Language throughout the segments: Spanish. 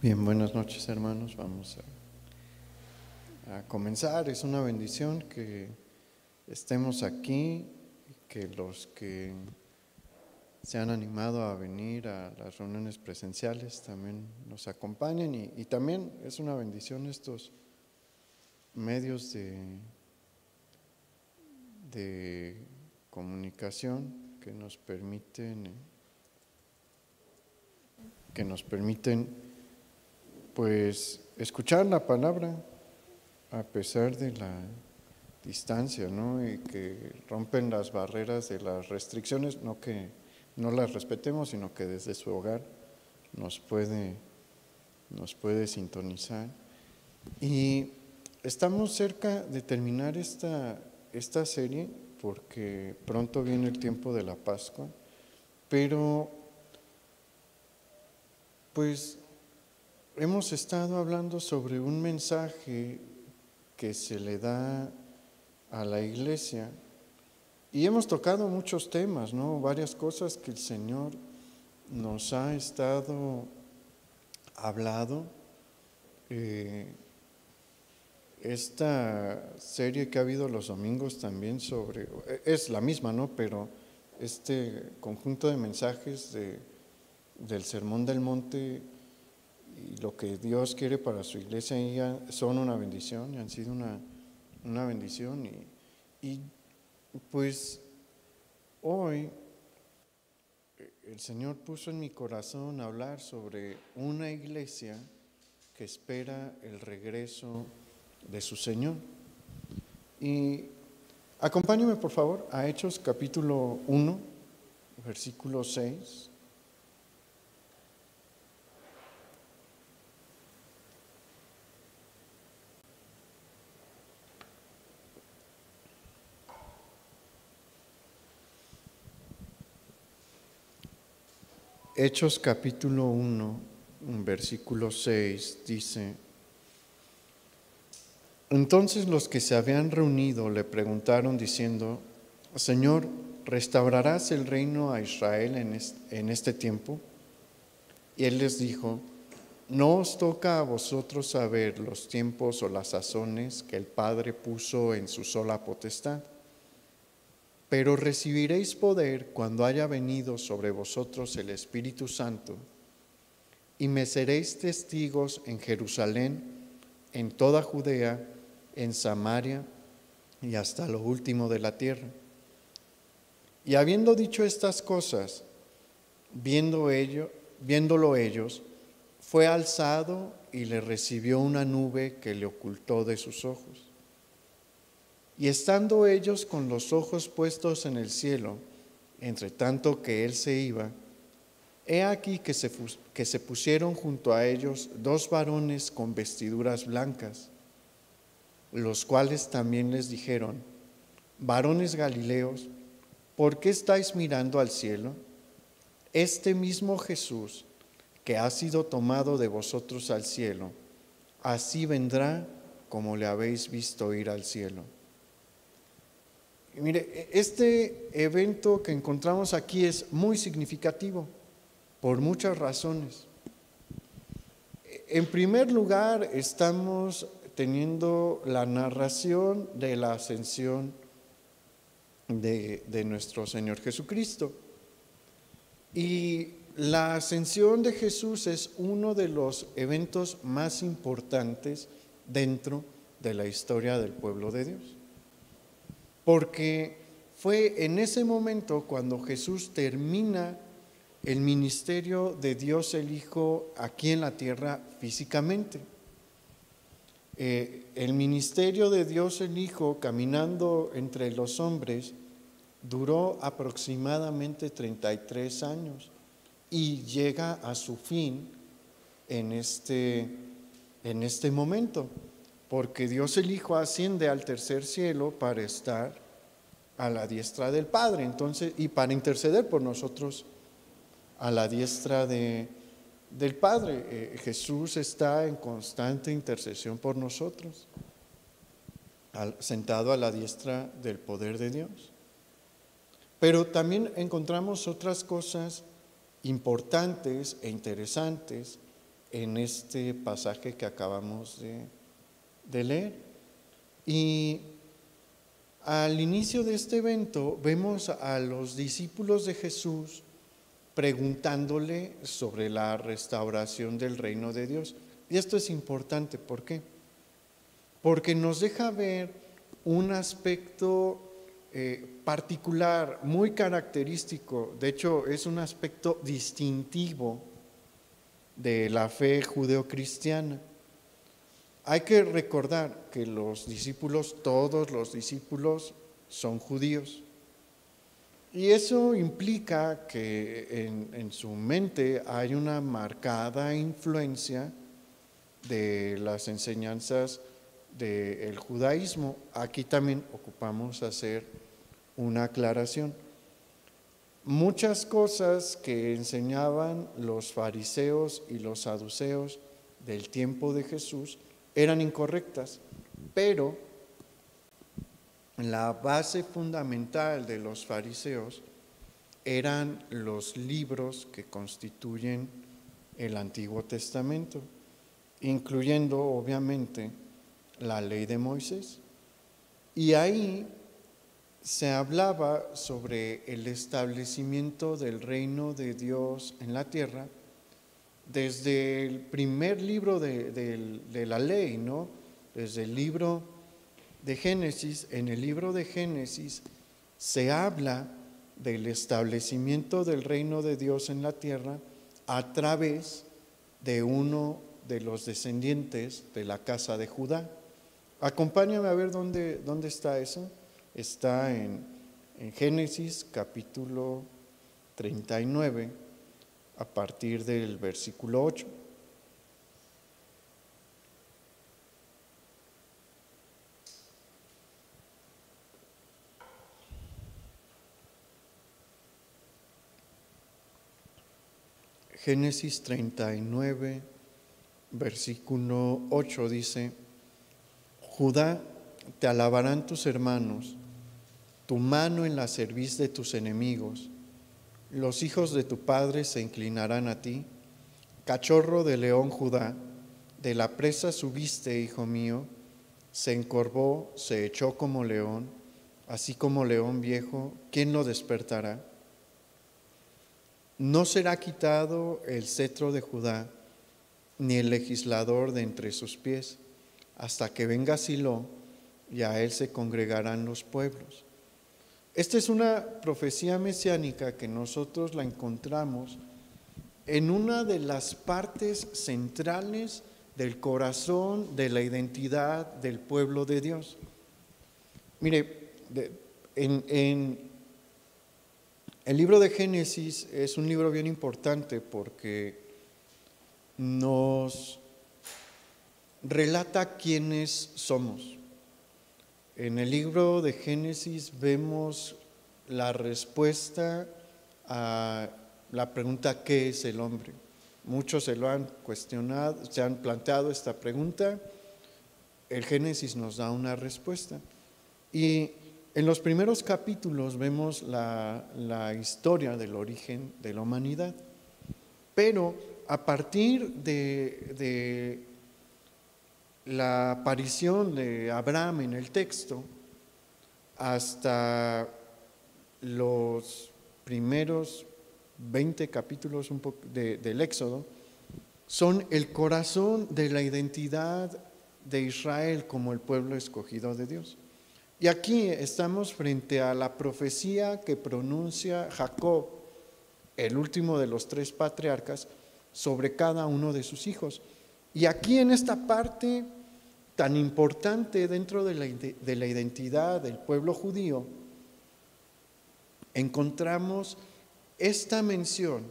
Bien, buenas noches, hermanos. Vamos a comenzar. Es una bendición que estemos aquí, que los que se han animado a venir a las reuniones presenciales también nos acompañen y también es una bendición estos medios de comunicación que nos permiten pues escuchar la palabra a pesar de la distancia, ¿no? Y que rompen las barreras de las restricciones, no que no las respetemos, sino que desde su hogar nos puede sintonizar. Y estamos cerca de terminar esta serie porque pronto viene el tiempo de la Pascua, pero pues hemos estado hablando sobre un mensaje que se le da a la iglesia y hemos tocado muchos temas, ¿no? Varias cosas que el Señor nos ha estado hablando. Esta serie que ha habido los domingos también es la misma, ¿no? Pero este conjunto de mensajes del Sermón del Monte y lo que Dios quiere para su iglesia son una bendición, y han sido una bendición y pues hoy el Señor puso en mi corazón hablar sobre una iglesia que espera el regreso de su Señor. Y acompáñame por favor a Hechos capítulo 1, versículo 6. Hechos capítulo 1, versículo 6 dice: Entonces los que se habían reunido le preguntaron diciendo: Señor, ¿restaurarás el reino a Israel en este tiempo? Y él les dijo: No os toca a vosotros saber los tiempos o las sazones que el Padre puso en su sola potestad, pero recibiréis poder cuando haya venido sobre vosotros el Espíritu Santo, y me seréis testigos en Jerusalén, en toda Judea, en Samaria y hasta lo último de la tierra. Y habiendo dicho estas cosas, viéndolo ellos, fue alzado y le recibió una nube que le ocultó de sus ojos. Y estando ellos con los ojos puestos en el cielo, entre tanto que él se iba, he aquí que se pusieron junto a ellos dos varones con vestiduras blancas, los cuales también les dijeron: Varones Galileos, ¿por qué estáis mirando al cielo? Este mismo Jesús, que ha sido tomado de vosotros al cielo, así vendrá como le habéis visto ir al cielo. Y mire, este evento que encontramos aquí es muy significativo por muchas razones. En primer lugar, estamos teniendo la narración de la ascensión de nuestro Señor Jesucristo. Y la ascensión de Jesús es uno de los eventos más importantes dentro de la historia del pueblo de Dios. Porque fue en ese momento cuando Jesús termina el ministerio de Dios el Hijo aquí en la tierra físicamente. El ministerio de Dios el Hijo caminando entre los hombres duró aproximadamente 33 años y llega a su fin en este momento, porque Dios el Hijo asciende al tercer cielo para estar a la diestra del Padre, entonces, y para interceder por nosotros a la diestra del Padre. Jesús está en constante intercesión por nosotros, sentado a la diestra del poder de Dios. Pero también encontramos otras cosas importantes e interesantes en este pasaje que acabamos de leer. Y al inicio de este evento vemos a los discípulos de Jesús preguntándole sobre la restauración del reino de Dios. Y esto es importante, ¿por qué? Porque nos deja ver un aspecto particular, muy característico, de hecho es un aspecto distintivo de la fe judeocristiana. Hay que recordar que los discípulos, todos los discípulos, son judíos. Y eso implica que en su mente hay una marcada influencia de las enseñanzas del judaísmo. Aquí también ocupamos hacer una aclaración. Muchas cosas que enseñaban los fariseos y los saduceos del tiempo de Jesús eran incorrectas, pero la base fundamental de los fariseos eran los libros que constituyen el Antiguo Testamento, incluyendo obviamente la ley de Moisés. Y ahí se hablaba sobre el establecimiento del reino de Dios en la tierra desde el primer libro de la ley, ¿no? Desde el libro de Génesis. En el libro de Génesis se habla del establecimiento del reino de Dios en la tierra a través de uno de los descendientes de la casa de Judá. Acompáñame a ver dónde está eso. Está en Génesis capítulo 39, a partir del versículo 8. Génesis 39, versículo 8 dice: Judá, te alabarán tus hermanos, tu mano en la cerviz de tus enemigos. Los hijos de tu padre se inclinarán a ti. Cachorro de león Judá, de la presa subiste, hijo mío. Se encorvó, se echó como león, así como león viejo, ¿quién lo despertará? No será quitado el cetro de Judá, ni el legislador de entre sus pies, hasta que venga Silo, y a él se congregarán los pueblos. Esta es una profecía mesiánica que nosotros la encontramos en una de las partes centrales del corazón de la identidad del pueblo de Dios. Mire, en el libro de Génesis es un libro bien importante porque nos relata quiénes somos. En el libro de Génesis vemos la respuesta a la pregunta ¿qué es el hombre? Muchos se lo han cuestionado, se han planteado esta pregunta. El Génesis nos da una respuesta. Y en los primeros capítulos vemos la historia del origen de la humanidad. Pero a partir de la aparición de Abraham en el texto hasta los primeros 20 capítulos del Éxodo, son el corazón de la identidad de Israel como el pueblo escogido de Dios. Y aquí estamos frente a la profecía que pronuncia Jacob, el último de los 3 patriarcas, sobre cada uno de sus hijos. Y aquí en esta parte tan importante dentro de la identidad del pueblo judío, encontramos esta mención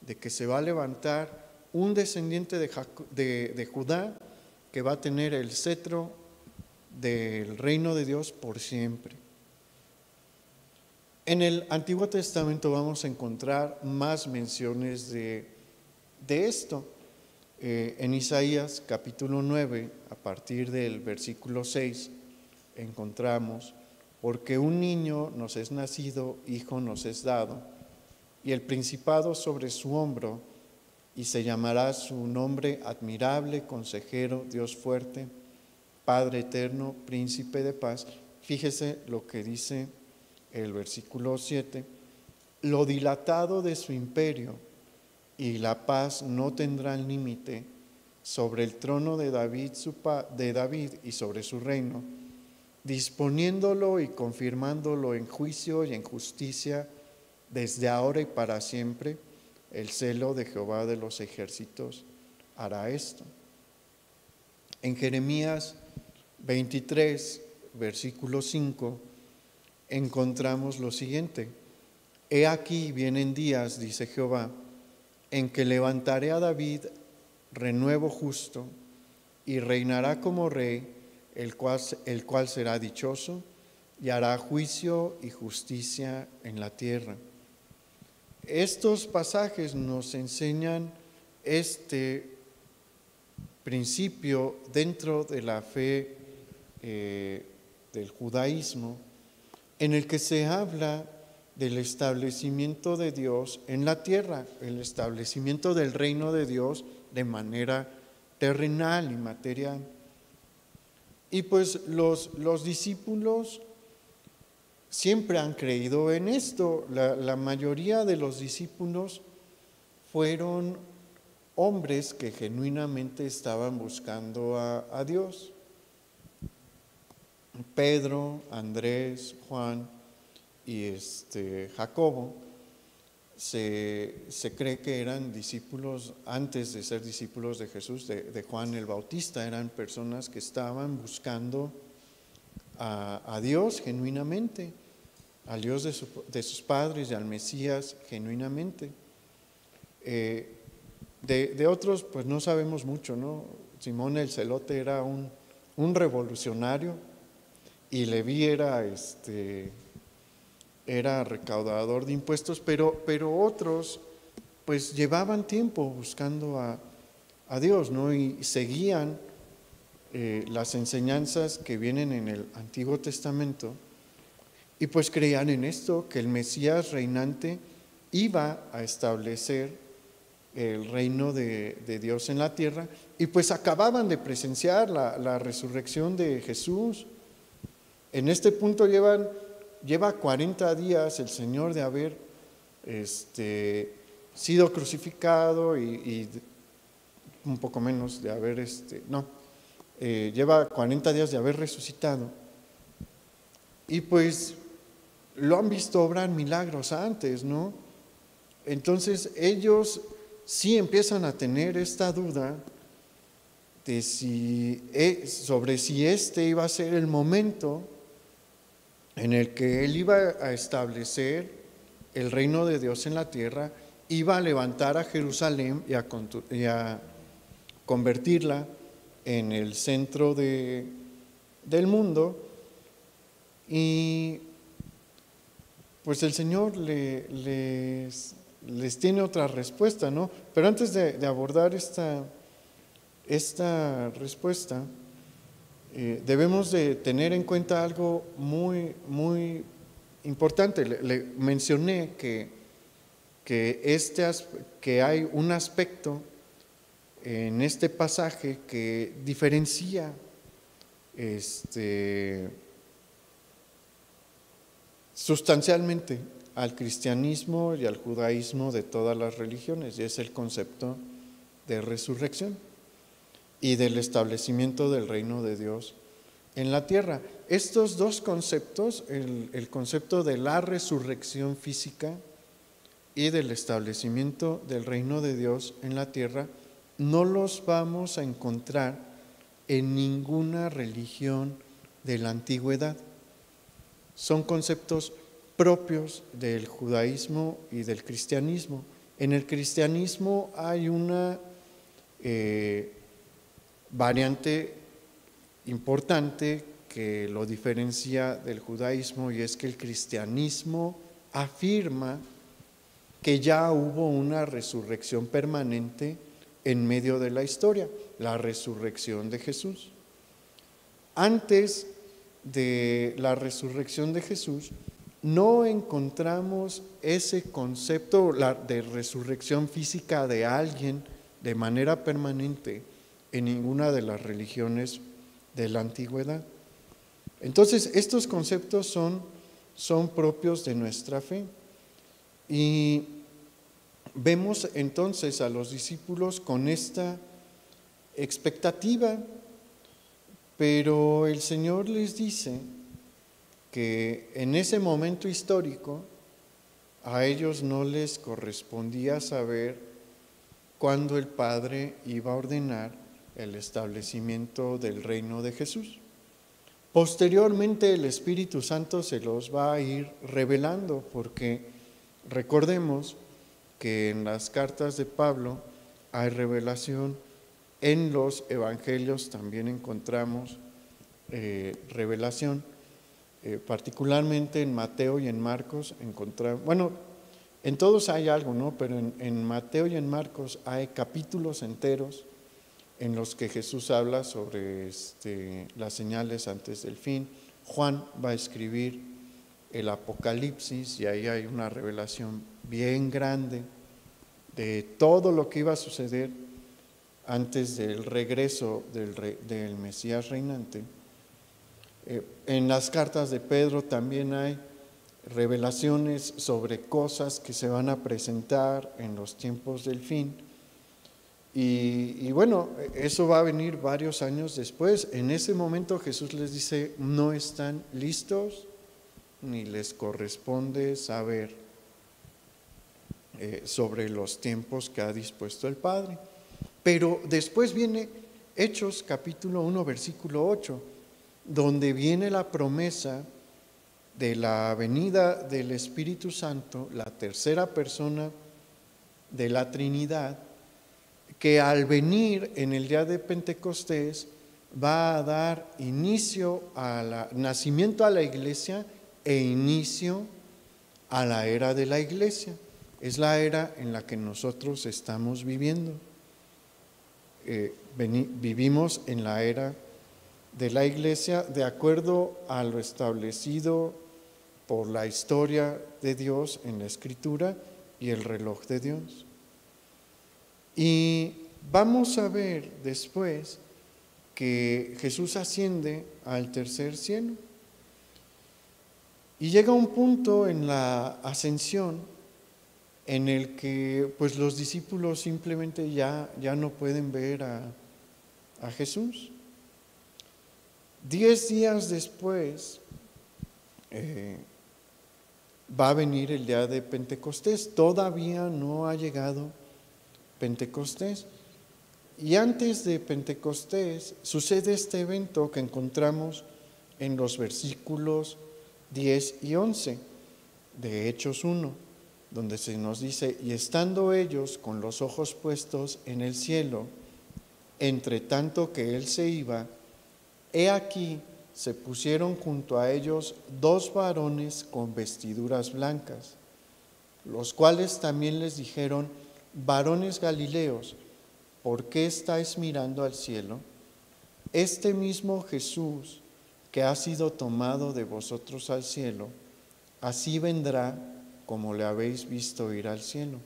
de que se va a levantar un descendiente de Judá que va a tener el cetro del reino de Dios por siempre. En el Antiguo Testamento vamos a encontrar más menciones de esto. En Isaías capítulo 9, a partir del versículo 6, encontramos: porque un niño nos es nacido, hijo nos es dado, y el principado sobre su hombro, y se llamará su nombre admirable, consejero, Dios fuerte, Padre eterno, príncipe de paz. Fíjese lo que dice el versículo 7, lo dilatado de su imperio y la paz no tendrán límite sobre el trono de David y sobre su reino, disponiéndolo y confirmándolo en juicio y en justicia desde ahora y para siempre. El celo de Jehová de los ejércitos hará esto. En Jeremías 23, versículo 5, encontramos lo siguiente: He aquí vienen días, dice Jehová, en que levantaré a David renuevo justo, y reinará como rey, el cual será dichoso, y hará juicio y justicia en la tierra. Estos pasajes nos enseñan este principio dentro de la fe del judaísmo, en el que se habla del establecimiento de Dios en la tierra, el establecimiento del reino de Dios de manera terrenal y material. Y pues los discípulos siempre han creído en esto. La mayoría de los discípulos fueron hombres que genuinamente estaban buscando a Dios. Pedro, Andrés, Juan y Jacobo se cree que eran discípulos antes de ser discípulos de Jesús, de Juan el Bautista. Eran personas que estaban buscando a Dios genuinamente, al Dios de sus padres y al Mesías genuinamente. De otros pues no sabemos mucho, ¿no? Simón el Celote era un revolucionario, y Leví era recaudador de impuestos, pero otros pues llevaban tiempo buscando a Dios, ¿no? Y seguían las enseñanzas que vienen en el Antiguo Testamento, y pues creían en esto, que el Mesías reinante iba a establecer el reino de Dios en la tierra, y pues acababan de presenciar la resurrección de Jesús. En este punto lleva 40 días el Señor de haber sido crucificado, y un poco menos de haber, lleva 40 días de haber resucitado, y pues lo han visto obrar milagros antes, ¿no? Entonces ellos sí empiezan a tener esta duda de sobre si iba a ser el momento en el que Él iba a establecer el reino de Dios en la tierra, iba a levantar a Jerusalén y a convertirla en el centro del mundo. Y pues el Señor les tiene otra respuesta, ¿no? Pero antes de abordar esta respuesta, debemos de tener en cuenta algo muy, muy importante. Le mencioné que hay un aspecto en este pasaje que diferencia sustancialmente al cristianismo y al judaísmo de todas las religiones, y es el concepto de resurrección y del establecimiento del reino de Dios en la tierra. Estos dos conceptos, el concepto de la resurrección física y del establecimiento del reino de Dios en la tierra, no los vamos a encontrar en ninguna religión de la antigüedad. Son conceptos propios del judaísmo y del cristianismo. En el cristianismo hay una variante importante que lo diferencia del judaísmo, y es que el cristianismo afirma que ya hubo una resurrección permanente en medio de la historia, la resurrección de Jesús. Antes de la resurrección de Jesús no encontramos ese concepto de resurrección física de alguien de manera permanente en ninguna de las religiones de la antigüedad. Entonces, estos conceptos son propios de nuestra fe. Y vemos entonces a los discípulos con esta expectativa, pero el Señor les dice que en ese momento histórico a ellos no les correspondía saber cuándo el Padre iba a ordenar el establecimiento del reino de Jesús. Posteriormente el Espíritu Santo se los va a ir revelando, porque recordemos que en las cartas de Pablo hay revelación, en los evangelios también encontramos revelación, particularmente en Mateo y en Marcos encontramos, bueno, en todos hay algo, ¿no? Pero en Mateo y en Marcos hay capítulos enteros en los que Jesús habla sobre las señales antes del fin. Juan va a escribir el Apocalipsis y ahí hay una revelación bien grande de todo lo que iba a suceder antes del regreso del Mesías reinante. En las cartas de Pedro también hay revelaciones sobre cosas que se van a presentar en los tiempos del fin. Y bueno, eso va a venir varios años después. En ese momento Jesús les dice, no están listos ni les corresponde saber sobre los tiempos que ha dispuesto el Padre. Pero después viene Hechos capítulo 1 versículo 8, donde viene la promesa de la venida del Espíritu Santo, la tercera persona de la Trinidad, que al venir en el día de Pentecostés va a dar nacimiento a la iglesia e inicio a la era de la iglesia. Es la era en la que nosotros estamos viviendo. Vivimos en la era de la iglesia de acuerdo a lo establecido por la historia de Dios en la Escritura y el reloj de Dios. Y vamos a ver después que Jesús asciende al tercer cielo. Y llega un punto en la ascensión en el que pues los discípulos simplemente ya no pueden ver a Jesús. 10 días después va a venir el día de Pentecostés. Todavía no ha llegado Pentecostés. Y antes de Pentecostés sucede este evento que encontramos en los versículos 10 y 11 de Hechos 1, donde se nos dice, y estando ellos con los ojos puestos en el cielo, entre tanto que él se iba, he aquí se pusieron junto a ellos 2 varones con vestiduras blancas, los cuales también les dijeron, varones Galileos, ¿por qué estáis mirando al cielo? Este mismo Jesús que ha sido tomado de vosotros al cielo, así vendrá como le habéis visto ir al cielo.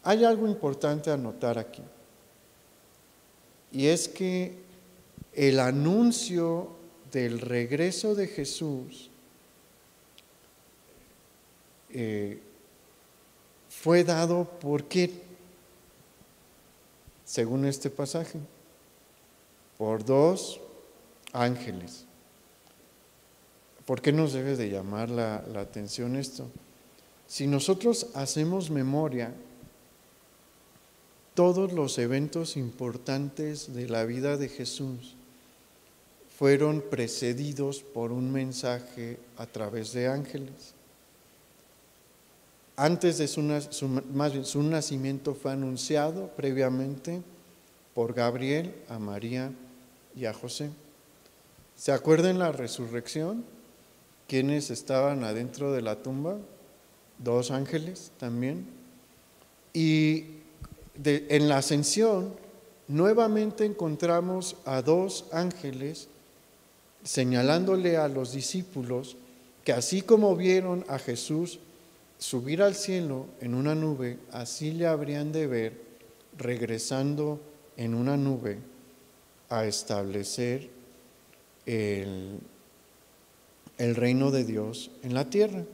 Hay algo importante a notar aquí, y es que el anuncio del regreso de Jesús fue dado ¿por qué? Según este pasaje, por 2 ángeles. ¿Por qué nos debe de llamar la atención esto? Si nosotros hacemos memoria, todos los eventos importantes de la vida de Jesús fueron precedidos por un mensaje a través de ángeles. Antes de su nacimiento fue anunciado previamente por Gabriel a María y a José. ¿Se acuerdan la resurrección? ¿Quiénes estaban adentro de la tumba? 2 ángeles también. Y en la ascensión nuevamente encontramos a 2 ángeles señalándole a los discípulos que así como vieron a Jesús subir al cielo en una nube, así le habrían de ver regresando en una nube a establecer el reino de Dios en la tierra.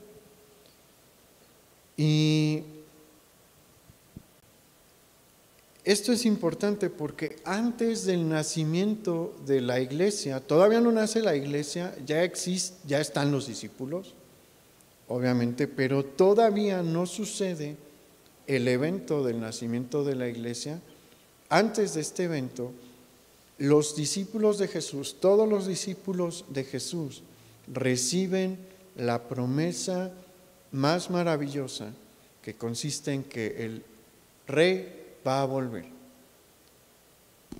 Y esto es importante porque antes del nacimiento de la iglesia, todavía no nace la iglesia, ya están los discípulos, obviamente, pero todavía no sucede el evento del nacimiento de la iglesia. Antes de este evento, los discípulos de Jesús, todos los discípulos de Jesús, reciben la promesa más maravillosa, que consiste en que el Rey va a volver.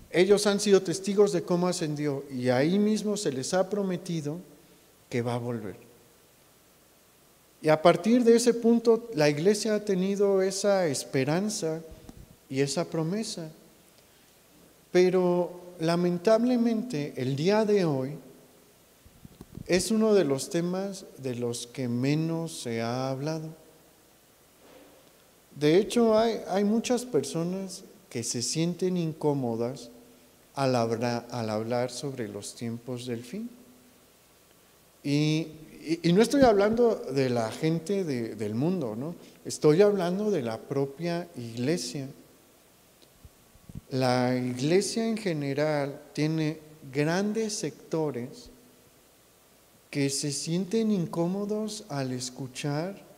Ellos han sido testigos de cómo ascendió y ahí mismo se les ha prometido que va a volver. Y a partir de ese punto la iglesia ha tenido esa esperanza y esa promesa. Pero lamentablemente el día de hoy es uno de los temas de los que menos se ha hablado. De hecho, hay muchas personas que se sienten incómodas al hablar sobre los tiempos del fin. Y no estoy hablando de la gente del mundo, ¿no? Estoy hablando de la propia iglesia. La iglesia en general tiene grandes sectores que se sienten incómodos al escuchar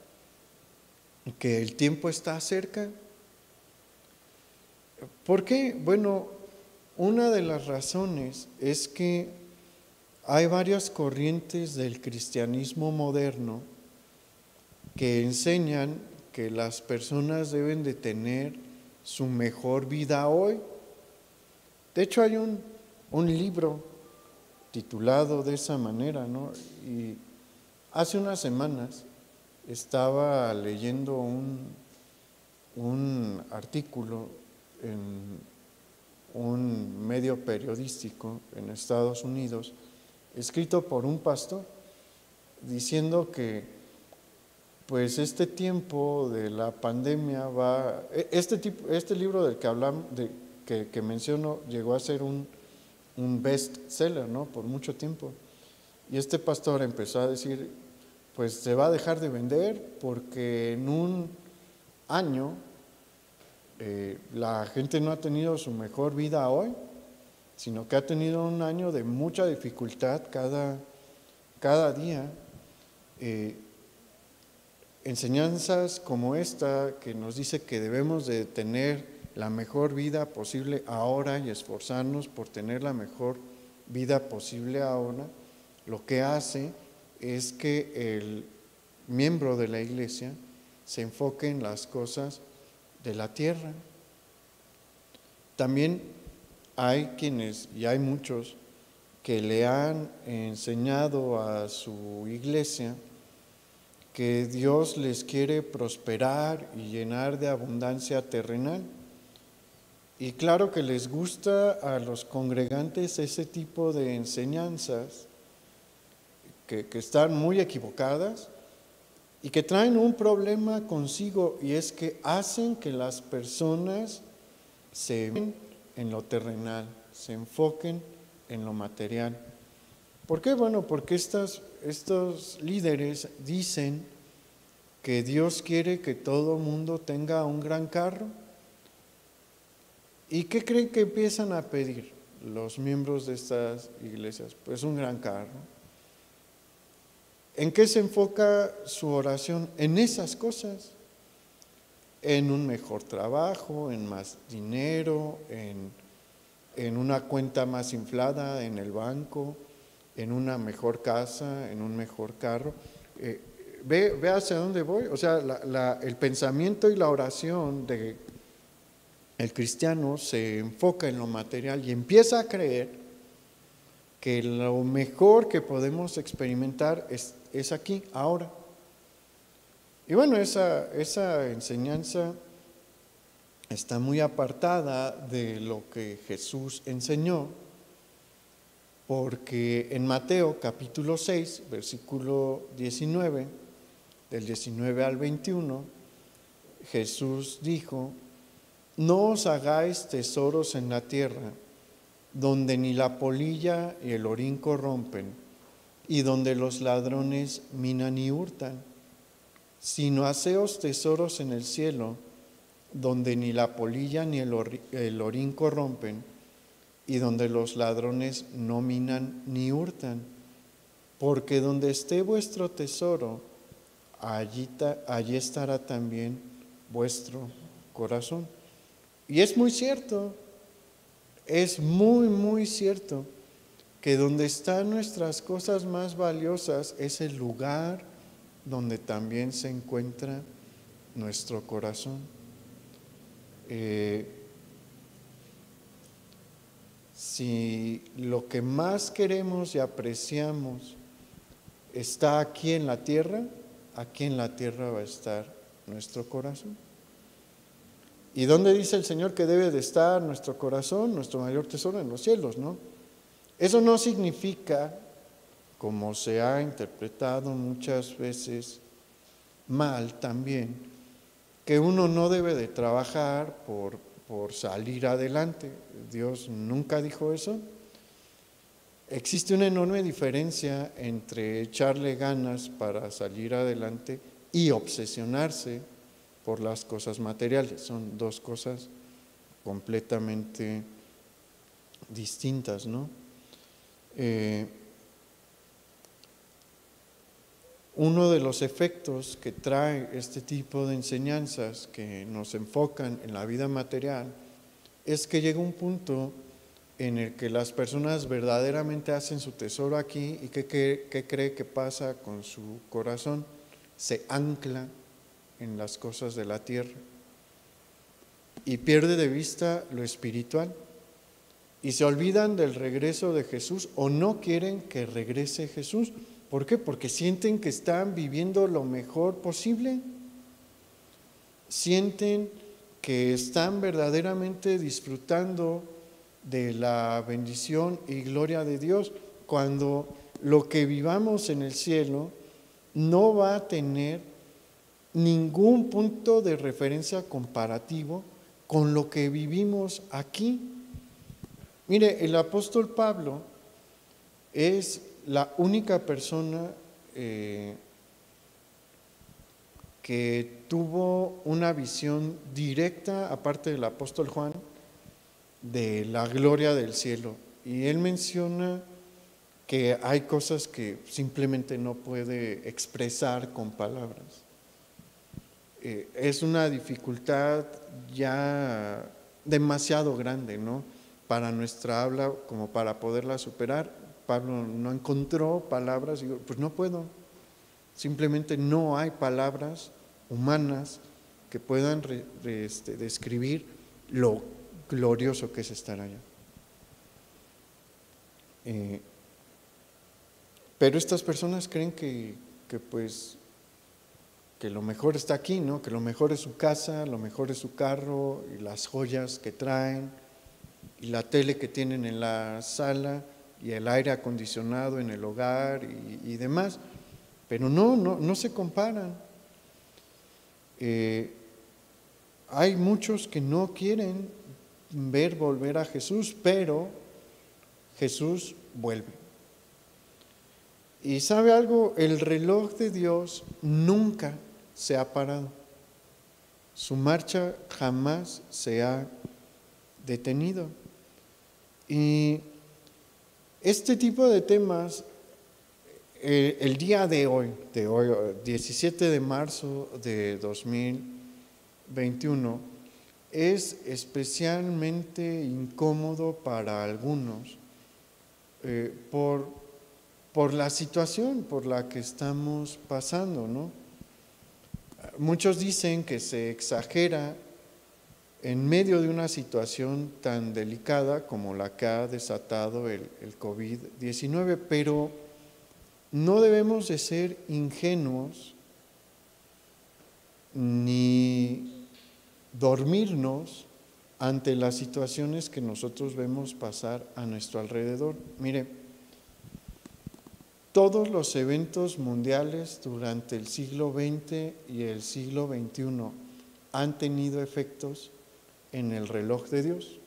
que el tiempo está cerca. ¿Por qué? Bueno, una de las razones es que hay varias corrientes del cristianismo moderno que enseñan que las personas deben de tener su mejor vida hoy. De hecho, hay un libro titulado de esa manera, ¿no? Y hace unas semanas estaba leyendo un artículo en un medio periodístico en Estados Unidos, escrito por un pastor, diciendo que pues este tiempo de la pandemia este libro del que hablamos, que menciono, llegó a ser un best seller, ¿no? Por mucho tiempo. Y este pastor empezó a decir, pues se va a dejar de vender porque en un año la gente no ha tenido su mejor vida hoy, sino que ha tenido un año de mucha dificultad cada día. Enseñanzas como esta que nos dice que debemos de tener la mejor vida posible ahora y esforzarnos por tener la mejor vida posible ahora, lo que hace es que el miembro de la iglesia se enfoque en las cosas de la tierra. También hay quienes, y hay muchos, que le han enseñado a su iglesia que Dios les quiere prosperar y llenar de abundancia terrenal. Y claro que les gusta a los congregantes ese tipo de enseñanzas que están muy equivocadas y que traen un problema consigo, y es que hacen que las personas se enfoquen en lo terrenal, se enfoquen en lo material. ¿Por qué? Bueno, porque estos líderes dicen que Dios quiere que todo mundo tenga un gran carro. ¿Y qué creen que empiezan a pedir los miembros de estas iglesias? Pues un gran carro. ¿En qué se enfoca su oración? En esas cosas. En un mejor trabajo, en más dinero, en una cuenta más inflada en el banco, en una mejor casa, en un mejor carro. Ve hacia dónde voy. O sea, el pensamiento y la oración del cristiano se enfoca en lo material y empieza a creer que lo mejor que podemos experimentar es aquí, ahora. Y bueno, esa enseñanza está muy apartada de lo que Jesús enseñó, porque en Mateo capítulo 6, versículo 19, del 19 al 21, Jesús dijo: no os hagáis tesoros en la tierra, donde ni la polilla y el orín corrompen, y donde los ladrones minan y hurtan, sino haceos tesoros en el cielo, donde ni la polilla ni el orín corrompen, y donde los ladrones no minan ni hurtan, porque donde esté vuestro tesoro, allí estará también vuestro corazón. Y es muy cierto, es muy, muy cierto, que donde están nuestras cosas más valiosas es el lugar donde también se encuentra nuestro corazón. Si lo que más queremos y apreciamos está aquí en la tierra va a estar nuestro corazón. ¿Y dónde dice el Señor que debe de estar nuestro corazón, nuestro mayor tesoro? En los cielos, ¿no? Eso no significa, como se ha interpretado muchas veces mal también, que uno no debe de trabajar por salir adelante. Dios nunca dijo eso. Existe una enorme diferencia entre echarle ganas para salir adelante y obsesionarse por las cosas materiales. Son dos cosas completamente distintas, ¿no? Uno de los efectos que trae este tipo de enseñanzas que nos enfocan en la vida material es que llega un punto en el que las personas verdaderamente hacen su tesoro aquí y ¿qué cree que pasa con su corazón? Se ancla en las cosas de la tierra y pierde de vista lo espiritual y se olvidan del regreso de Jesús o no quieren que regrese Jesús. ¿Por qué? Porque sienten que están viviendo lo mejor posible, sienten que están verdaderamente disfrutando de la bendición y gloria de Dios, cuando lo que vivamos en el cielo no va a tener ningún punto de referencia comparativo con lo que vivimos aquí. Mire, el apóstol Pablo es la única persona que tuvo una visión directa, aparte del apóstol Juan, de la gloria del cielo. Y él menciona que hay cosas que simplemente no puede expresar con palabras. Es una dificultad ya demasiado grande, ¿no?, para nuestra habla como para poderla superar. Pablo no encontró palabras y dijo, pues no puedo. Simplemente no hay palabras humanas que puedan describir lo glorioso que es estar allá. Pero estas personas creen que lo mejor está aquí, ¿no? Que lo mejor es su casa, lo mejor es su carro y las joyas que traen y la tele que tienen en la sala y el aire acondicionado en el hogar y demás. Pero no se comparan. Hay muchos que no quieren ver volver a Jesús, pero Jesús vuelve. Y ¿sabe algo? El reloj de Dios nunca se ha parado. Su marcha jamás se ha detenido. Y este tipo de temas, el día de hoy, 17 de marzo de 2021, es especialmente incómodo para algunos por la situación por la que estamos pasando, ¿no? Muchos dicen que se exagera en medio de una situación tan delicada como la que ha desatado el COVID-19, pero no debemos de ser ingenuos ni dormirnos ante las situaciones que nosotros vemos pasar a nuestro alrededor. Mire, todos los eventos mundiales durante el siglo XX y el siglo XXI han tenido efectos en el reloj de Dios.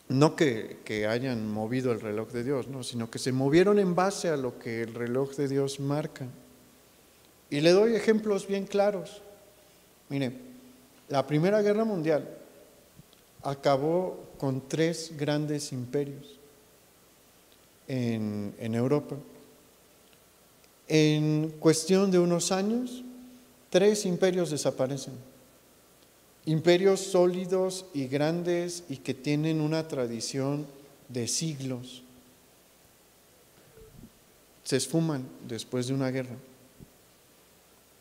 No que hayan movido el reloj de Dios, no, sino que se movieron en base a lo que el reloj de Dios marca. Y le doy ejemplos bien claros. Mire, la Primera Guerra Mundial acabó con 3 grandes imperios en Europa. En cuestión de unos años, 3 imperios desaparecen. Imperios sólidos y grandes y que tienen una tradición de siglos. Se esfuman después de una guerra.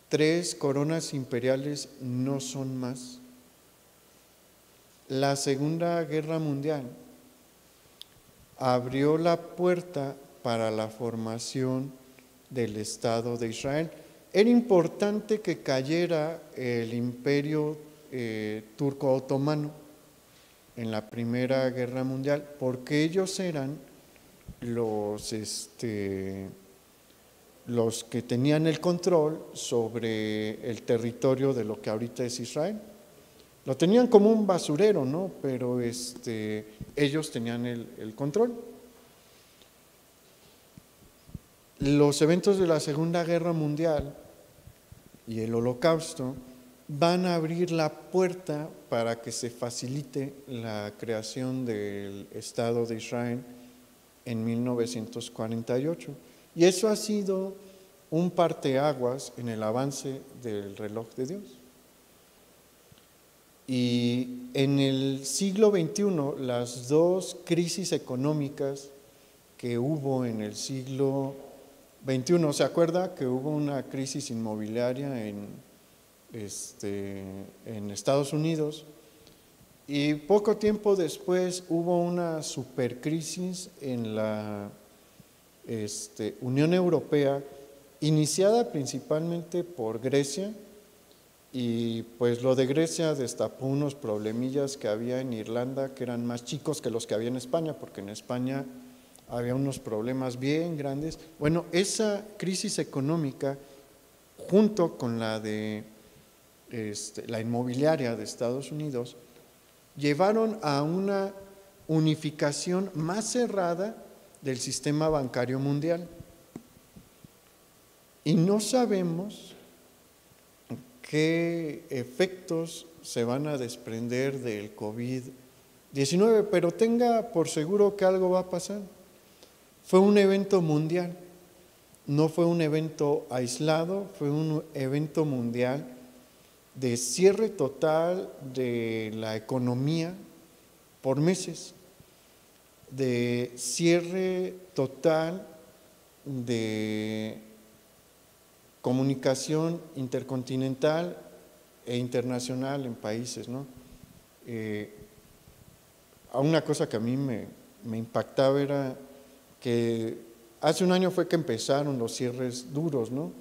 3 coronas imperiales no son más. La Segunda Guerra Mundial abrió la puerta para la formación del Estado de Israel. Era importante que cayera el imperio turco-otomano en la Primera Guerra Mundial, porque ellos eran los que tenían el control sobre el territorio de lo que ahorita es Israel. Lo tenían como un basurero, ¿no? Pero ellos tenían el control. Los eventos de la Segunda Guerra Mundial y el Holocausto van a abrir la puerta para que se facilite la creación del Estado de Israel en 1948. Y eso ha sido un parteaguas en el avance del reloj de Dios. Y en el siglo XXI, las 2 crisis económicas que hubo en el siglo XXI, ¿se acuerda que hubo una crisis inmobiliaria en Estados Unidos? Y poco tiempo después hubo una supercrisis en la Unión Europea, iniciada principalmente por Grecia, y pues lo de Grecia destapó unos problemillas que había en Irlanda que eran más chicos que los que había en España, porque en España había unos problemas bien grandes. Bueno, esa crisis económica, junto con la de la inmobiliaria de Estados Unidos, llevaron a una unificación más cerrada del sistema bancario mundial. Y no sabemos qué efectos se van a desprender del COVID-19, pero tenga por seguro que algo va a pasar. Fue un evento mundial, no fue un evento aislado, fue un evento mundial de cierre total de la economía por meses, de cierre total de comunicación intercontinental e internacional en países, ¿no? Una cosa que a mí me impactaba era que hace un año fue que empezaron los cierres duros, ¿no?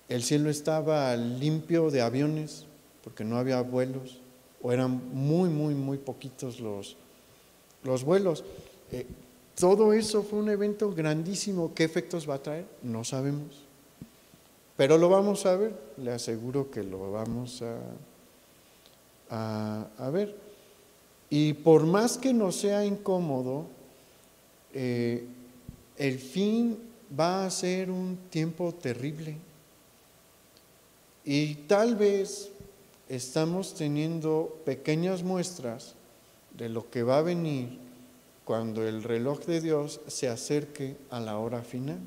El cielo estaba limpio de aviones porque no había vuelos, o eran muy, muy, muy poquitos los vuelos. Todo eso fue un evento grandísimo. ¿Qué efectos va a traer? No sabemos. Pero lo vamos a ver, le aseguro que lo vamos a ver. Y por más que nos sea incómodo, el fin va a ser un tiempo terrible. Y tal vez estamos teniendo pequeñas muestras de lo que va a venir cuando el reloj de Dios se acerque a la hora final.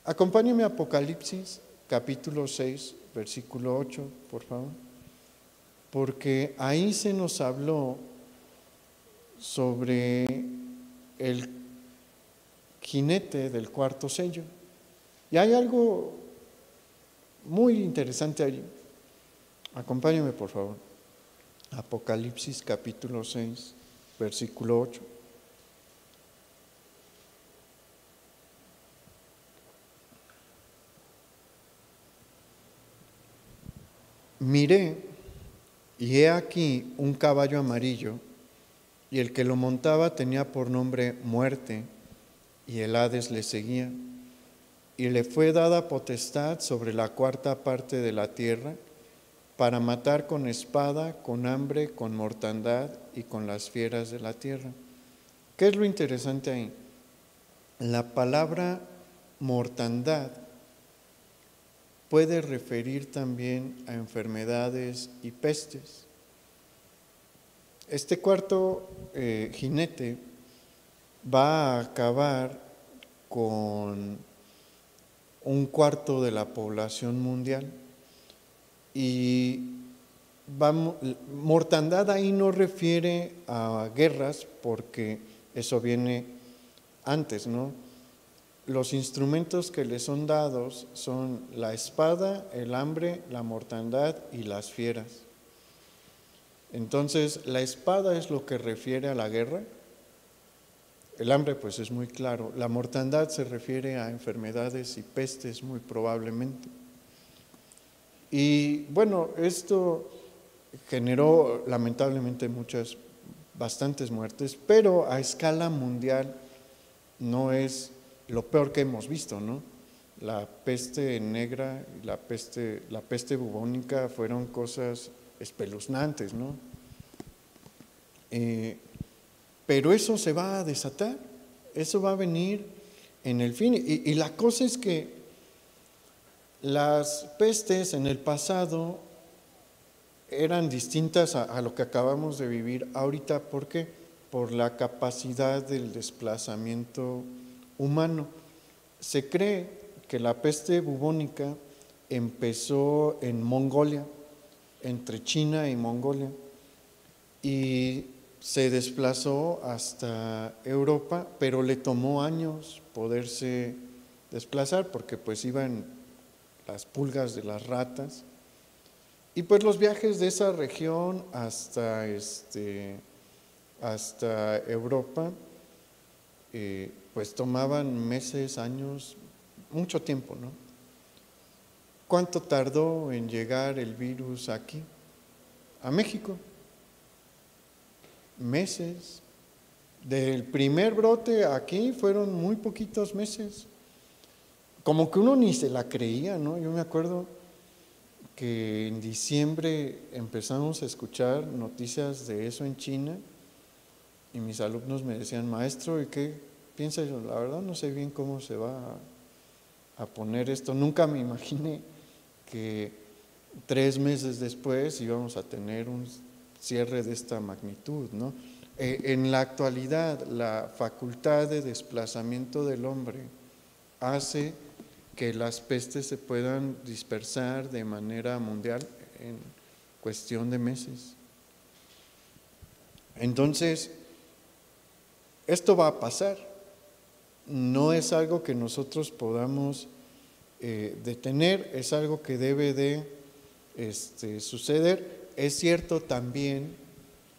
Acompáñeme a Apocalipsis, capítulo 6, versículo 8, por favor, porque ahí se nos habló sobre el jinete del cuarto sello. Y hay algo muy interesante allí. Acompáñeme, por favor. Apocalipsis, capítulo 6, versículo 8. Miré, y he aquí un caballo amarillo, y el que lo montaba tenía por nombre Muerte, y el Hades le seguía. Y le fue dada potestad sobre la cuarta parte de la tierra, para matar con espada, con hambre, con mortandad y con las fieras de la tierra. ¿Qué es lo interesante ahí? La palabra mortandad puede referir también a enfermedades y pestes. Este cuarto jinete va a acabar con un cuarto de la población mundial. Y mortandad ahí no refiere a guerras, porque eso viene antes, ¿no? Los instrumentos que le son dados son la espada, el hambre, la mortandad y las fieras. Entonces, la espada es lo que refiere a la guerra. El hambre, pues, es muy claro. La mortandad se refiere a enfermedades y pestes, muy probablemente. Y bueno, esto generó lamentablemente bastantes muertes, pero a escala mundial no es lo peor que hemos visto, ¿no? La peste negra y la peste bubónica fueron cosas espeluznantes, ¿no? Pero eso se va a desatar, eso va a venir en el fin. Y la cosa es que las pestes en el pasado eran distintas a lo que acabamos de vivir ahorita. ¿Por qué? Por la capacidad del desplazamiento humano. Se cree que la peste bubónica empezó en Mongolia, entre China y Mongolia, y se desplazó hasta Europa, pero le tomó años poderse desplazar, porque pues iban las pulgas de las ratas, y pues los viajes de esa región hasta Europa pues tomaban meses, años, mucho tiempo, ¿no? ¿Cuánto tardó en llegar el virus aquí, a México? Meses. Del primer brote aquí fueron muy poquitos meses. Como que uno ni se la creía, ¿no? Yo me acuerdo que en diciembre empezamos a escuchar noticias de eso en China, y mis alumnos me decían: maestro, ¿y qué piensa? Yo, la verdad no sé bien cómo se va a poner esto. Nunca me imaginé que 3 meses después íbamos a tener un cierre de esta magnitud, ¿no? En la actualidad, la facultad de desplazamiento del hombre hace que las pestes se puedan dispersar de manera mundial en cuestión de meses. Entonces, esto va a pasar. No es algo que nosotros podamos detener, es algo que debe de suceder. Es cierto también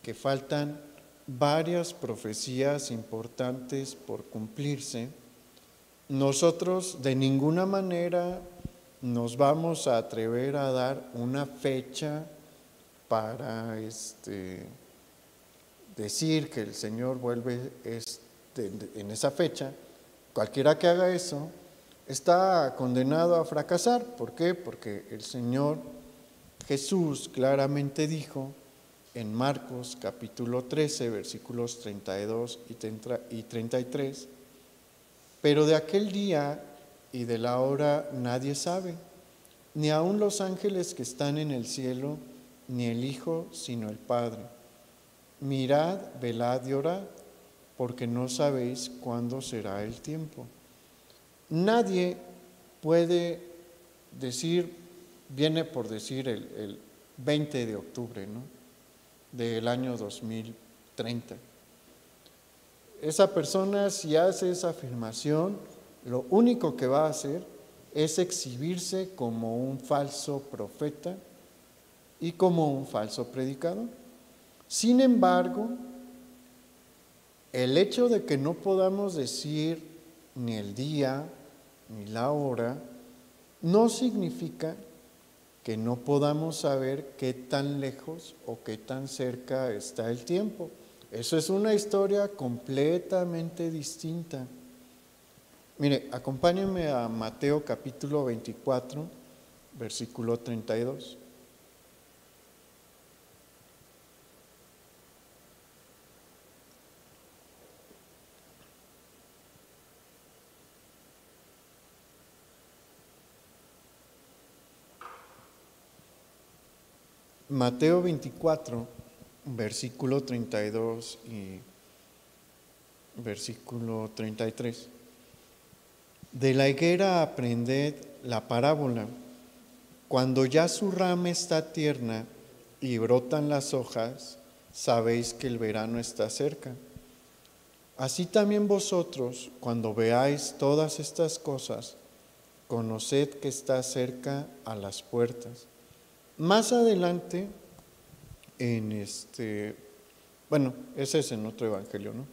que faltan varias profecías importantes por cumplirse. Nosotros de ninguna manera nos vamos a atrever a dar una fecha para decir que el Señor vuelve en esa fecha. Cualquiera que haga eso está condenado a fracasar. ¿Por qué? Porque el Señor Jesús claramente dijo en Marcos capítulo 13, versículos 32 y 33, pero de aquel día y de la hora nadie sabe, ni aun los ángeles que están en el cielo, ni el Hijo, sino el Padre. Mirad, velad y orad, porque no sabéis cuándo será el tiempo. Nadie puede decir, viene por decir el 20 de octubre, ¿no?, del año 2030. Esa persona, si hace esa afirmación, lo único que va a hacer es exhibirse como un falso profeta y como un falso predicador. Sin embargo, el hecho de que no podamos decir ni el día ni la hora no significa que no podamos saber qué tan lejos o qué tan cerca está el tiempo. Eso es una historia completamente distinta. Mire, acompáñenme a Mateo capítulo 24, versículo 32. Mateo 24, versículo 32 y versículo 33. De la higuera aprended la parábola. Cuando ya su rama está tierna y brotan las hojas, sabéis que el verano está cerca. Así también vosotros, cuando veáis todas estas cosas, conoced que está cerca a las puertas. Más adelante, ese es en otro evangelio, ¿no?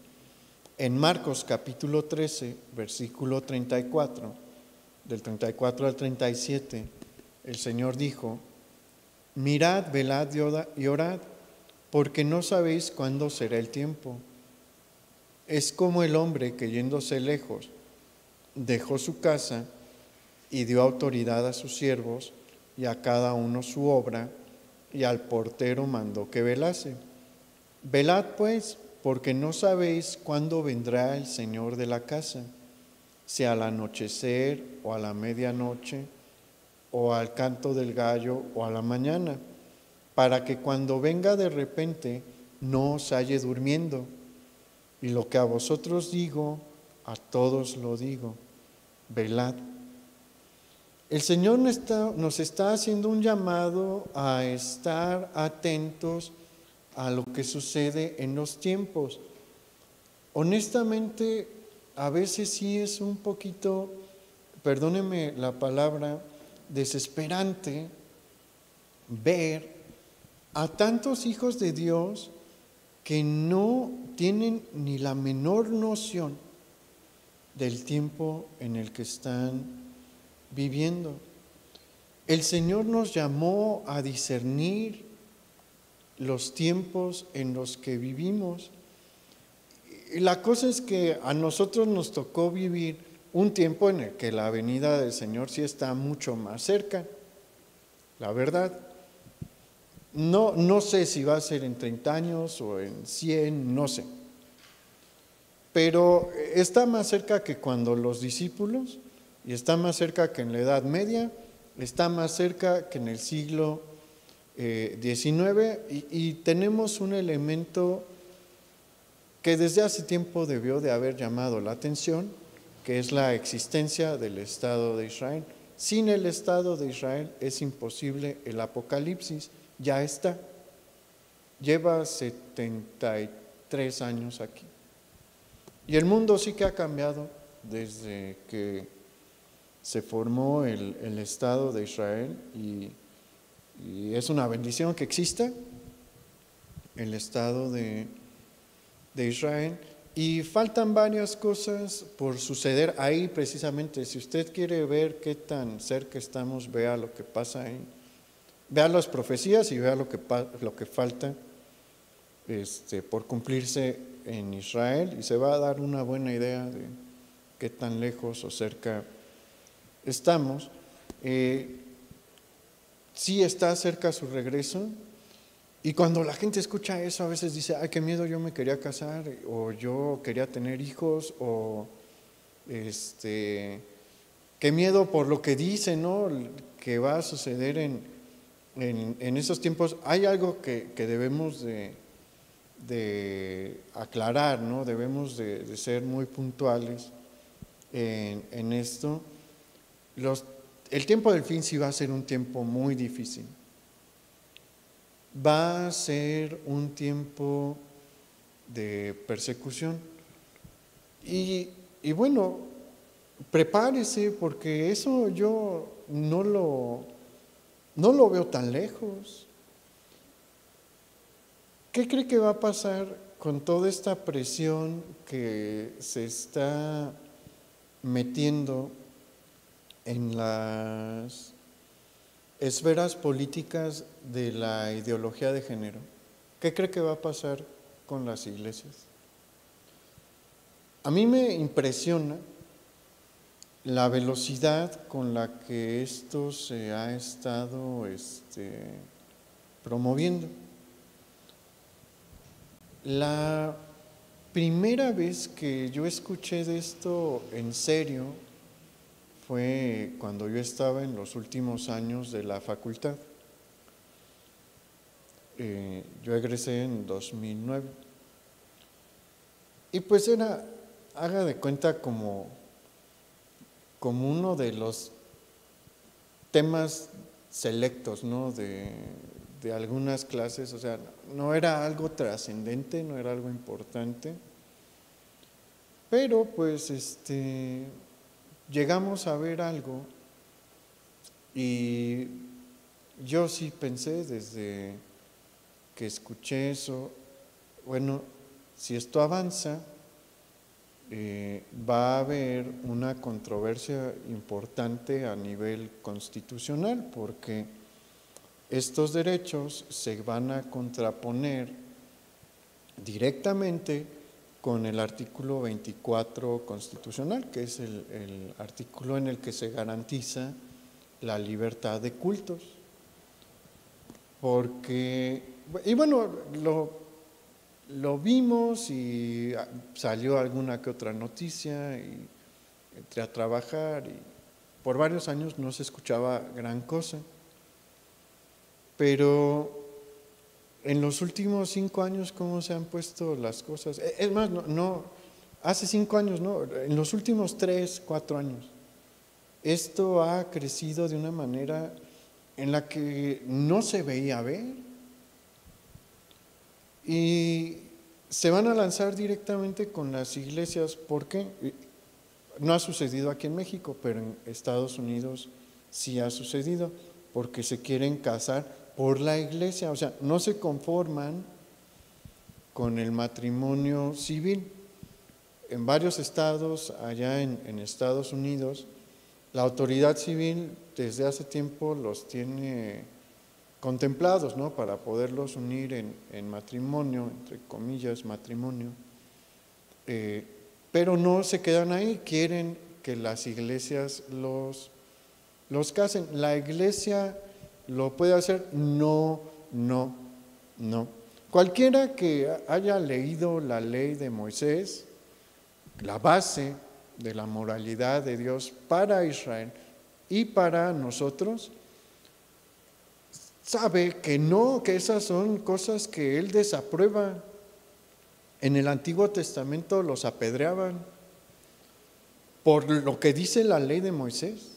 En Marcos capítulo 13, versículo 34, del 34 al 37, el Señor dijo: mirad, velad y orad, porque no sabéis cuándo será el tiempo. Es como el hombre que, yéndose lejos, dejó su casa y dio autoridad a sus siervos y a cada uno su obra, y al portero mandó que velase. Velad pues, porque no sabéis cuándo vendrá el Señor de la casa, si al anochecer o a la medianoche, o al canto del gallo o a la mañana, para que cuando venga de repente no os halle durmiendo. Y lo que a vosotros digo, a todos lo digo: velad. El Señor nos está haciendo un llamado a estar atentos a lo que sucede en los tiempos. Honestamente, a veces sí es un poquito, perdónenme la palabra, desesperante ver a tantos hijos de Dios que no tienen ni la menor noción del tiempo en el que están viviendo. El Señor nos llamó a discernir los tiempos en los que vivimos. Y la cosa es que a nosotros nos tocó vivir un tiempo en el que la venida del Señor sí está mucho más cerca, la verdad. No sé si va a ser en 30 años o en 100, no sé. Pero está más cerca que cuando los discípulos, y está más cerca que en la Edad Media, está más cerca que en el siglo XIX, y tenemos un elemento que desde hace tiempo debió de haber llamado la atención, que es la existencia del Estado de Israel. Sin el Estado de Israel es imposible el Apocalipsis, ya está. Lleva 73 años aquí. Y el mundo sí que ha cambiado desde que se formó el Estado de Israel, y es una bendición que exista el Estado de Israel. Y faltan varias cosas por suceder ahí precisamente. Si usted quiere ver qué tan cerca estamos, vea lo que pasa ahí. Vea las profecías y vea lo que falta por cumplirse en Israel, y se va a dar una buena idea de qué tan lejos o cerca estamos. Sí está cerca su regreso, y cuando la gente escucha eso a veces dice: ay, qué miedo, yo me quería casar, o yo quería tener hijos, o qué miedo por lo que dice, ¿no?, que va a suceder en esos tiempos. Hay algo que debemos de aclarar, ¿no? Debemos de ser muy puntuales en esto. El tiempo del fin sí va a ser un tiempo muy difícil. Va a ser un tiempo de persecución. Y bueno, prepárese, porque eso yo no lo veo tan lejos. ¿Qué cree que va a pasar con toda esta presión que se está metiendo en las esferas políticas de la ideología de género? ¿Qué cree que va a pasar con las iglesias. A mí me impresiona la velocidad con la que esto se ha estado promoviendo. La primera vez que yo escuché de esto en serio fue cuando yo estaba en los últimos años de la facultad. Yo egresé en 2009. Y pues era, haga de cuenta, como uno de los temas selectos, ¿no? de algunas clases, o sea, no era algo trascendente, no era algo importante, pero pues llegamos a ver algo y yo sí pensé desde que escuché eso, bueno, si esto avanza, va a haber una controversia importante a nivel constitucional, porque estos derechos se van a contraponer directamente con el artículo 24 constitucional, que es el artículo en el que se garantiza la libertad de cultos. Porque, y bueno, lo vimos y salió alguna que otra noticia y entré a trabajar y por varios años no se escuchaba gran cosa. Pero en los últimos 5 años, ¿cómo se han puesto las cosas? Es más, no hace 5 años, no, en los últimos 3, 4 años, esto ha crecido de una manera en la que no se veía ver. Y se van a lanzar directamente con las iglesias. ¿Por qué? No ha sucedido aquí en México, pero en Estados Unidos sí ha sucedido, porque se quieren casar por la iglesia, o sea, no se conforman con el matrimonio civil. En varios estados, allá en Estados Unidos, la autoridad civil desde hace tiempo los tiene contemplados, ¿no? Para poderlos unir en matrimonio, entre comillas, matrimonio, pero no se quedan ahí, quieren que las iglesias los casen. ¿La iglesia lo puede hacer? No. Cualquiera que haya leído la ley de Moisés, la base de la moralidad de Dios para Israel y para nosotros, sabe que no, que esas son cosas que él desaprueba. En el Antiguo Testamento los apedreaban por lo que dice la ley de Moisés.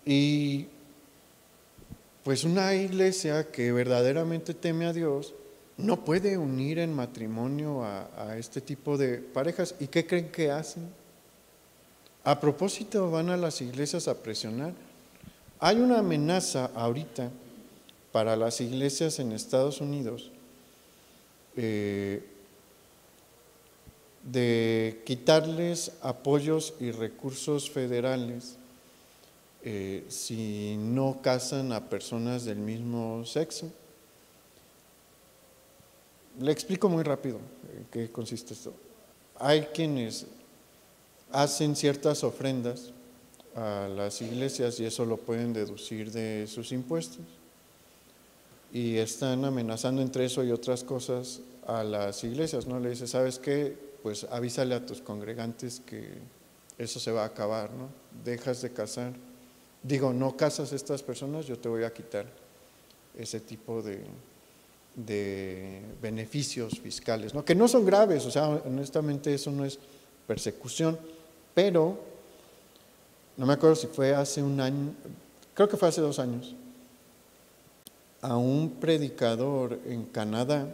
Y pues una iglesia que verdaderamente teme a Dios no puede unir en matrimonio a este tipo de parejas. ¿Y qué creen que hacen? A propósito, van a las iglesias a presionar. Hay una amenaza ahorita para las iglesias en Estados Unidos de quitarles apoyos y recursos federales si no casan a personas del mismo sexo. Le explico muy rápido en qué consiste esto. Hay quienes hacen ciertas ofrendas a las iglesias y eso lo pueden deducir de sus impuestos, y están amenazando entre eso y otras cosas a las iglesias, ¿no? Le dice, ¿sabes qué? Pues avísale a tus congregantes que eso se va a acabar, ¿no? Dejas de casar, no casas a estas personas, yo te voy a quitar ese tipo de beneficios fiscales, ¿no? Que no son graves, o sea, honestamente eso no es persecución, pero no me acuerdo si fue hace un año, creo que fue hace 2 años, a un predicador en Canadá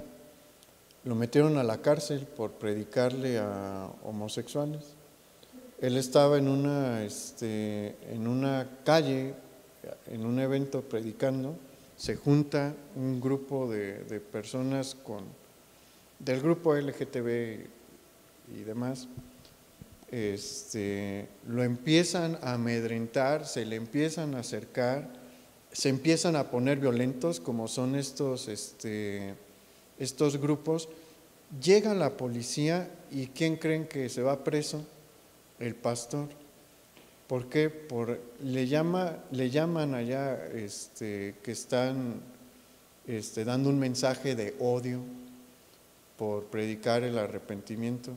lo metieron a la cárcel por predicarle a homosexuales. Él estaba en una calle, en un evento predicando, se junta un grupo de personas del grupo LGTB y demás, lo empiezan a amedrentar, se le empiezan a acercar se empiezan a poner violentos, como son estos grupos. Llega la policía y ¿quién creen que se va preso? El pastor. ¿Por qué? Le llaman allá que están dando un mensaje de odio por predicar el arrepentimiento.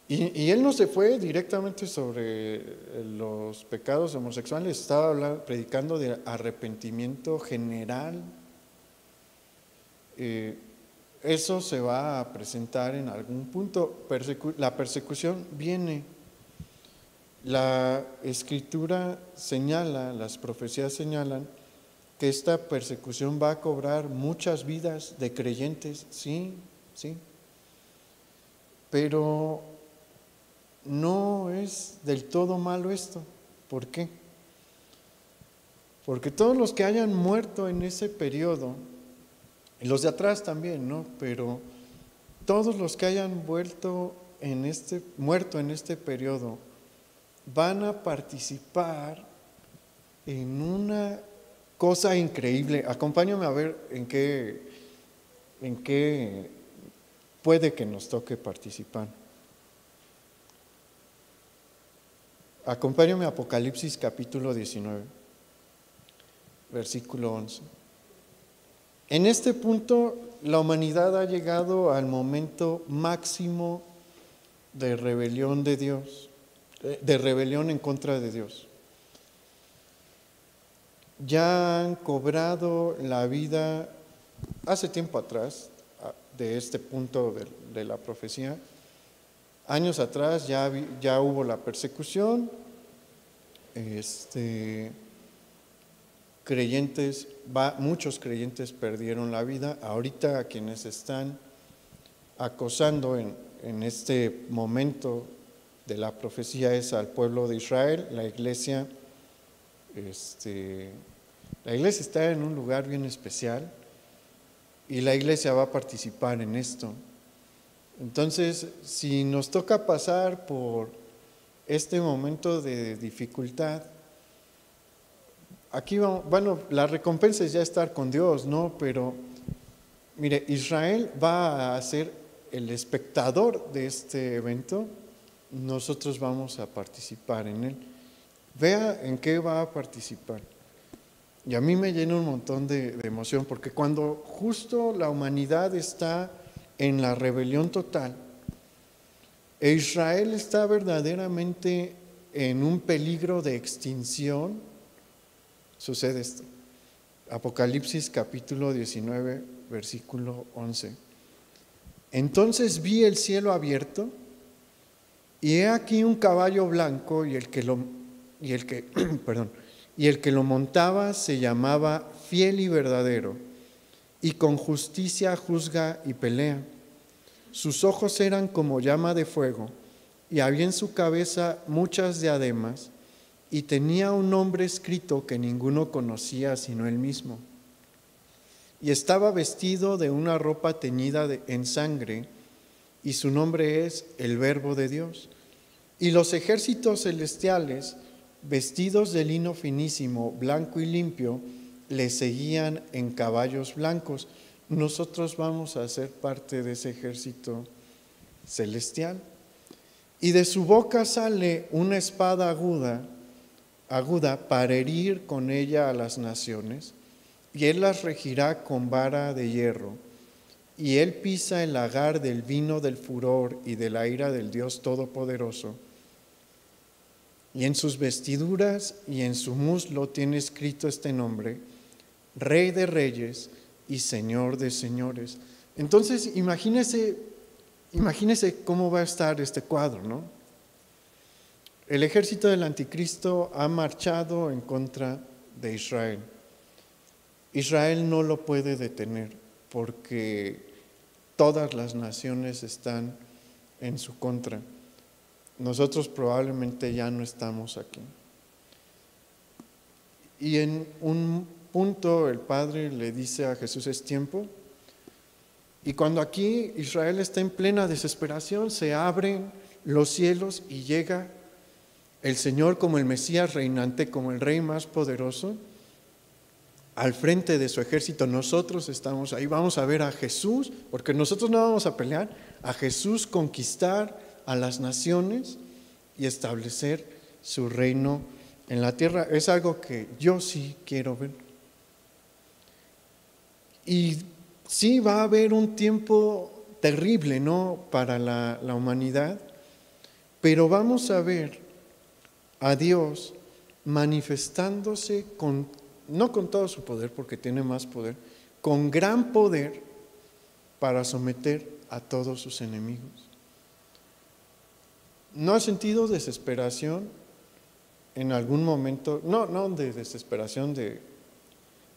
Y él no se fue directamente sobre los pecados homosexuales, estaba predicando de arrepentimiento general. Eso se va a presentar en algún punto. La persecución viene. La Escritura señala, las profecías señalan que esta persecución va a cobrar muchas vidas de creyentes, sí, pero no es del todo malo esto. ¿Por qué? Porque todos los que hayan muerto en ese periodo, y los de atrás también, ¿no? Pero todos los que hayan muerto en este periodo van a participar en una cosa increíble. Acompáñame a ver en qué puede que nos toque participar. Acompáñame a Apocalipsis capítulo 19, versículo 11. En este punto, la humanidad ha llegado al momento máximo de rebelión de Dios, de rebelión en contra de Dios. Ya han cobrado la vida hace tiempo atrás, de este punto de la profecía. Años atrás ya hubo la persecución, muchos creyentes perdieron la vida. Ahorita quienes están acosando en este momento de la profecía es al pueblo de Israel. La iglesia está en un lugar bien especial y la iglesia va a participar en esto. Entonces, si nos toca pasar por este momento de dificultad, aquí la recompensa es ya estar con Dios, ¿no? Pero, mire, Israel va a ser el espectador de este evento, nosotros vamos a participar en él. Vea en qué va a participar. Y a mí me llena un montón de emoción, porque cuando justo la humanidad está en la rebelión total, e Israel está verdaderamente en un peligro de extinción, sucede esto. Apocalipsis capítulo 19, versículo 11. Entonces vi el cielo abierto, y he aquí un caballo blanco, y el que lo montaba se llamaba Fiel y Verdadero, y con justicia juzga y pelea. Sus ojos eran como llama de fuego, y había en su cabeza muchas diademas, y tenía un nombre escrito que ninguno conocía sino él mismo. Y estaba vestido de una ropa teñida en sangre, y su nombre es el Verbo de Dios. Y los ejércitos celestiales, vestidos de lino finísimo, blanco y limpio, le seguían en caballos blancos. Nosotros vamos a ser parte de ese ejército celestial. Y de su boca sale una espada aguda para herir con ella a las naciones, y él las regirá con vara de hierro. Y él pisa el lagar del vino del furor y de la ira del Dios Todopoderoso. Y en sus vestiduras y en su muslo tiene escrito este nombre: Rey de Reyes y Señor de Señores. Entonces, imagínese cómo va a estar este cuadro, ¿no? El ejército del anticristo ha marchado en contra de Israel. Israel no lo puede detener porque todas las naciones están en su contra. Nosotros probablemente ya no estamos aquí. Y en un punto el Padre le dice a Jesús: es tiempo. Y cuando aquí Israel está en plena desesperación, se abren los cielos y llega el Señor como el Mesías reinante, como el Rey más poderoso, al frente de su ejército, nosotros estamos ahí, vamos a ver a Jesús, porque nosotros no vamos a pelear, a Jesús conquistar a las naciones y establecer su reino en la tierra. Es algo que yo sí quiero ver. Y sí va a haber un tiempo terrible, ¿no?, para la humanidad, pero vamos a ver a Dios manifestándose no con todo su poder, porque tiene más poder, con gran poder para someter a todos sus enemigos. ¿No has sentido desesperación en algún momento? No de desesperación, de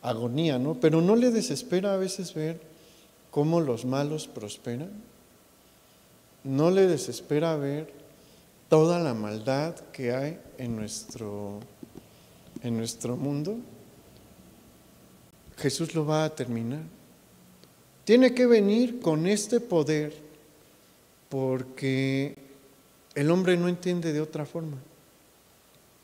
agonía, ¿no? Pero ¿no le desespera a veces ver cómo los malos prosperan? ¿No le desespera ver toda la maldad que hay en nuestro mundo? Jesús lo va a terminar. Tiene que venir con este poder porque el hombre no entiende de otra forma.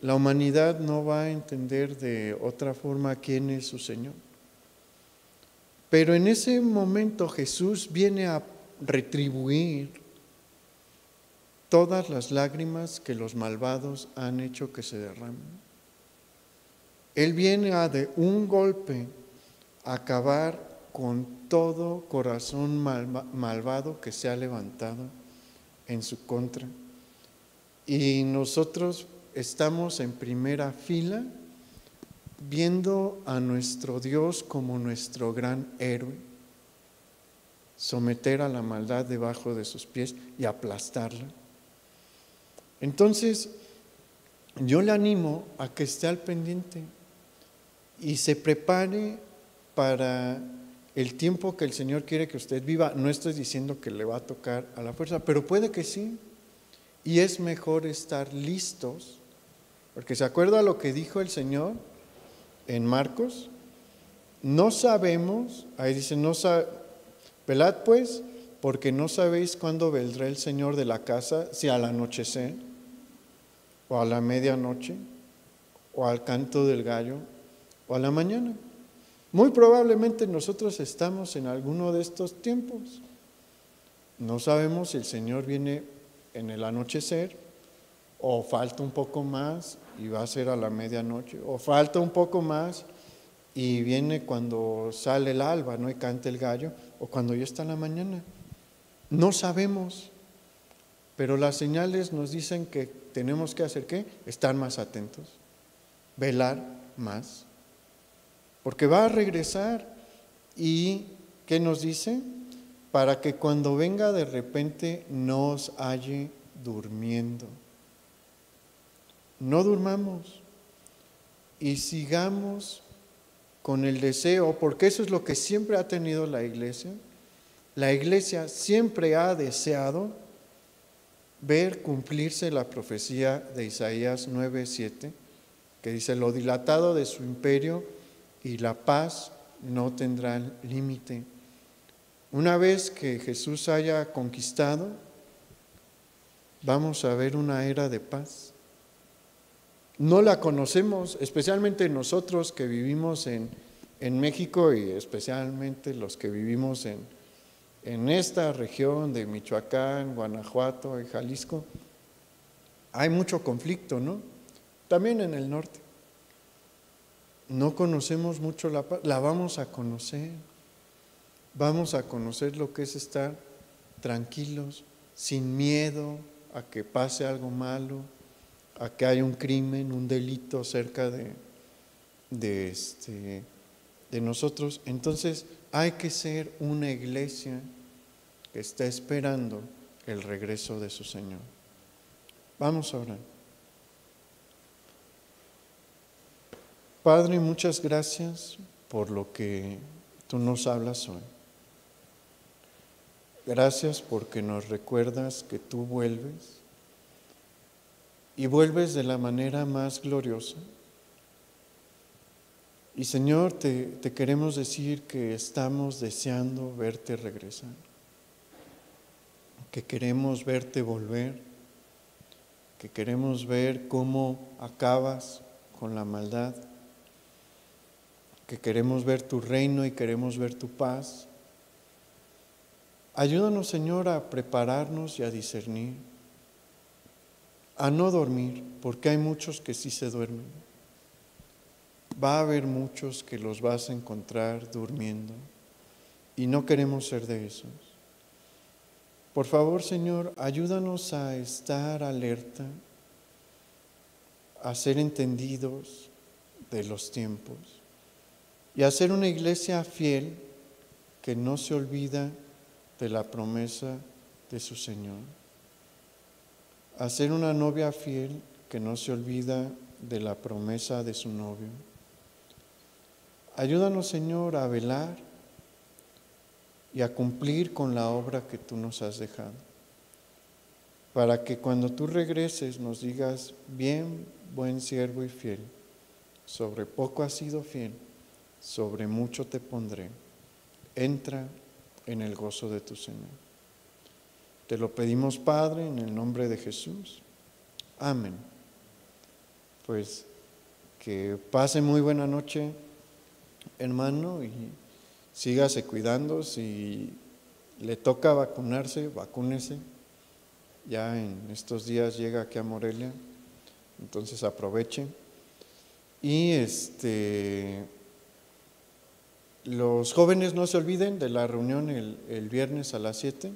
La humanidad no va a entender de otra forma quién es su Señor. Pero en ese momento Jesús viene a retribuir todas las lágrimas que los malvados han hecho que se derramen. Él viene a de un golpe acabar con todo corazón malvado que se ha levantado en su contra. Y nosotros estamos en primera fila viendo a nuestro Dios como nuestro gran héroe, someter a la maldad debajo de sus pies y aplastarla. Entonces, yo le animo a que esté al pendiente y se prepare para el tiempo que el Señor quiere que usted viva. No estoy diciendo que le va a tocar a la fuerza, pero puede que sí. Y es mejor estar listos, porque ¿se acuerda lo que dijo el Señor en Marcos? No sabemos, ahí dice, velad pues, porque no sabéis cuándo vendrá el Señor de la casa, si al anochecer, o a la medianoche, o al canto del gallo, o a la mañana. Muy probablemente nosotros estamos en alguno de estos tiempos. No sabemos si el Señor viene en el anochecer, o falta un poco más y va a ser a la medianoche, o falta un poco más y viene cuando sale el alba, ¿no?, y canta el gallo, o cuando ya está la mañana. No sabemos, pero las señales nos dicen que tenemos que hacer ¿qué? Estar más atentos, velar más, porque va a regresar. ¿Y qué nos dice? Para que cuando venga de repente no os halle durmiendo. No durmamos y sigamos con el deseo, porque eso es lo que siempre ha tenido la iglesia. La iglesia siempre ha deseado ver cumplirse la profecía de Isaías 9:7, que dice: lo dilatado de su imperio y la paz no tendrán límite. Una vez que Jesús haya conquistado, vamos a ver una era de paz. No la conocemos, especialmente nosotros que vivimos en México, y especialmente los que vivimos en esta región de Michoacán, Guanajuato y Jalisco. Hay mucho conflicto, ¿no? También en el norte. No conocemos mucho la paz, la vamos a conocer. Vamos a conocer lo que es estar tranquilos, sin miedo a que pase algo malo, a que haya un crimen, un delito cerca de nosotros. Entonces hay que ser una iglesia que está esperando el regreso de su Señor. Vamos a orar. Padre, muchas gracias por lo que tú nos hablas hoy. Gracias porque nos recuerdas que tú vuelves, y vuelves de la manera más gloriosa. Y Señor, te queremos decir que estamos deseando verte regresar, que queremos verte volver, que queremos ver cómo acabas con la maldad, que queremos ver tu reino y queremos ver tu paz. Ayúdanos, Señor, a prepararnos y a discernir, a no dormir, porque hay muchos que sí se duermen. Va a haber muchos que los vas a encontrar durmiendo y no queremos ser de esos. Por favor, Señor, ayúdanos a estar alerta, a ser entendidos de los tiempos y a ser una iglesia fiel que no se olvida de la promesa de su Señor. A ser una novia fiel que no se olvida de la promesa de su novio. Ayúdanos, Señor, a velar y a cumplir con la obra que tú nos has dejado, para que cuando tú regreses nos digas: bien, buen siervo y fiel, sobre poco has sido fiel, sobre mucho te pondré, entra en el gozo de tu Señor. Te lo pedimos, Padre, en el nombre de Jesús. Amén. Pues que pase muy buena noche, hermano, y sígase cuidando. Si le toca vacunarse, vacúnese. Ya en estos días llega aquí a Morelia, entonces aproveche. Y los jóvenes no se olviden de la reunión el viernes a las 7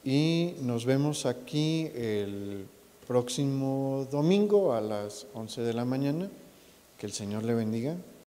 y nos vemos aquí el próximo domingo a las 11 de la mañana. Que el Señor le bendiga.